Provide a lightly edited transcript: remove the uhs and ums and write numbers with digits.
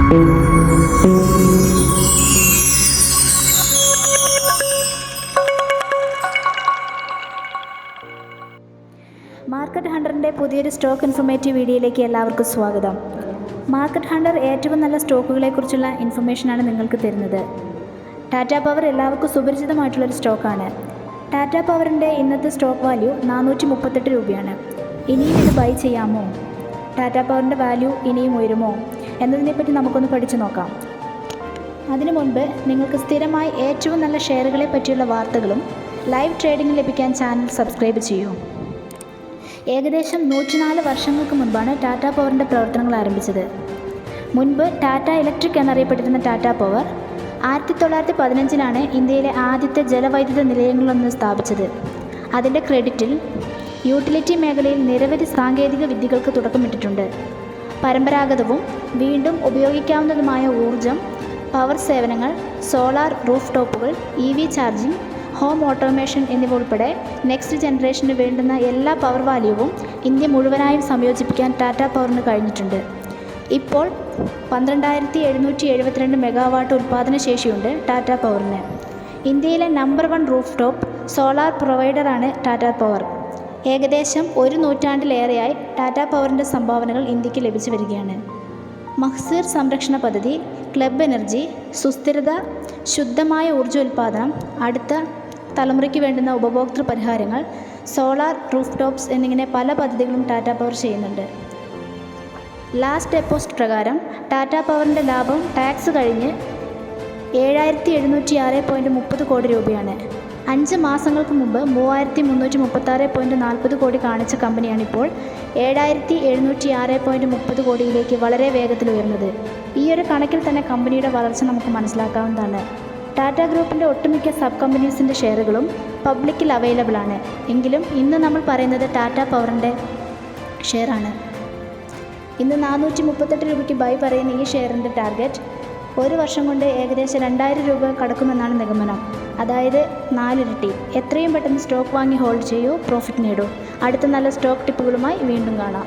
Market ഹണ്ടറിൻ്റെ പുതിയൊരു stock informative വീഡിയോയിലേക്ക് എല്ലാവർക്കും സ്വാഗതം. മാർക്കറ്റ് ഹണ്ടർ ഏറ്റവും നല്ല സ്റ്റോക്കുകളെക്കുറിച്ചുള്ള ഇൻഫർമേഷനാണ് നിങ്ങൾക്ക് തരുന്നത്. ടാറ്റ പവർ എല്ലാവർക്കും സുപരിചിതമായിട്ടുള്ളൊരു സ്റ്റോക്കാണ്. ടാറ്റ പവറിൻ്റെ ഇന്നത്തെ സ്റ്റോക്ക് വാല്യൂ 438 രൂപയാണ്. ഇനിയും ഇത് ബൈ ചെയ്യാമോ? ടാറ്റ പവറിൻ്റെ വാല്യൂ ഇനിയും ഉയരുമോ എന്നതിനെപ്പറ്റി നമുക്കൊന്ന് പഠിച്ചു നോക്കാം. അതിനു മുൻപ് നിങ്ങൾക്ക് സ്ഥിരമായി ഏറ്റവും നല്ല ഷെയറുകളെ പറ്റിയുള്ള വാർത്തകളും ലൈവ് ട്രേഡിംഗ് ലഭിക്കാൻ ചാനൽ സബ്സ്ക്രൈബ് ചെയ്യൂ. ഏകദേശം 104 വർഷങ്ങൾക്ക് മുൻപാണ് ടാറ്റ പവറിൻ്റെ പ്രവർത്തനങ്ങൾ ആരംഭിച്ചത്. മുൻപ് ടാറ്റ ഇലക്ട്രിക് എന്നറിയപ്പെട്ടിരുന്ന ടാറ്റ പവർ 1915 ഇന്ത്യയിലെ ആദ്യത്തെ ജലവൈദ്യുത നിലയങ്ങളൊന്ന് സ്ഥാപിച്ചത്. അതിൻ്റെ ക്രെഡിറ്റിൽ യൂട്ടിലിറ്റി മേഖലയിൽ നിരവധി സാങ്കേതിക വിദ്യകൾക്ക് തുടക്കമിട്ടിട്ടുണ്ട്. പരമ്പരാഗതവും വീണ്ടും ഉപയോഗിക്കാവുന്നതുമായ ഊർജം, പവർ സേവനങ്ങൾ, സോളാർ റൂഫ് ടോപ്പുകൾ, EV ചാർജിംഗ്, ഹോം ഓട്ടോമേഷൻ എന്നിവ ഉൾപ്പെടെ നെക്സ്റ്റ് ജനറേഷന് വേണ്ടുന്ന എല്ലാ പവർ വാല്യൂവും ഇന്ത്യ മുഴുവനായും സംയോജിപ്പിക്കാൻ ടാറ്റ പവറിന് കഴിഞ്ഞിട്ടുണ്ട്. ഇപ്പോൾ 12,772 മെഗാവാട്ട് ഉൽപ്പാദന ശേഷിയുണ്ട് ടാറ്റ പവറിന്. ഇന്ത്യയിലെ നമ്പർ 1 റൂഫ് ടോപ്പ് സോളാർ പ്രൊവൈഡറാണ് ടാറ്റ പവർ. ഏകദേശം ഒരു നൂറ്റാണ്ടിലേറെയായി ടാറ്റ പവറിൻ്റെ സംഭാവനകൾ ഇന്ത്യക്ക് ലഭിച്ചു വരികയാണ്. മഹ്സീർ സംരക്ഷണ പദ്ധതി, ക്ലബ് എനർജി, സുസ്ഥിരത, ശുദ്ധമായ ഊർജ്ജോൽപാദനം, അടുത്ത തലമുറയ്ക്ക് വേണ്ടുന്ന ഉപഭോക്തൃ പരിഹാരങ്ങൾ, സോളാർ റൂഫ് ടോപ്സ് എന്നിങ്ങനെ പല പദ്ധതികളും ടാറ്റ പവർ ചെയ്യുന്നുണ്ട്. ലാസ്റ്റ് ഡെപ്പോസിറ്റ് പ്രകാരം ടാറ്റ പവറിൻ്റെ ലാഭം ടാക്സ് കഴിഞ്ഞ് 7,706.30 കോടി രൂപയാണ്. 5 മാസങ്ങൾക്ക് മുമ്പ് 3,336.40 കോടി കാണിച്ച കമ്പനിയാണിപ്പോൾ 7,706.30 കോടിയിലേക്ക് വളരെ വേഗത്തിൽ ഉയർന്നത്. ഈ ഒരു കണക്കിൽ തന്നെ കമ്പനിയുടെ വളർച്ച നമുക്ക് മനസ്സിലാക്കാവുന്നതാണ്. ടാറ്റ ഗ്രൂപ്പിൻ്റെ ഒട്ടുമിക്ക സബ് കമ്പനീസിൻ്റെ ഷെയറുകളും പബ്ലിക്കിൽ അവൈലബിൾ ആണ്. എങ്കിലും ഇന്ന് നമ്മൾ പറയുന്നത് ടാറ്റ പവറിൻ്റെ ഷെയറാണ്. ഇന്ന് 438 രൂപയ്ക്ക് ബൈ പറയുന്ന ഈ ഷെയറിൻ്റെ ടാർഗറ്റ് 1 വർഷം കൊണ്ട് ഏകദേശം 2,000 രൂപ കടക്കുമെന്നാണ് നിഗമനം. അതായത് 4 ഇരട്ടി. എത്രയും പെട്ടെന്ന് സ്റ്റോക്ക് വാങ്ങി ഹോൾഡ് ചെയ്യൂ, പ്രോഫിറ്റ് നേടൂ. അടുത്ത നല്ല സ്റ്റോക്ക് ടിപ്പുകളുമായി വീണ്ടും കാണാം.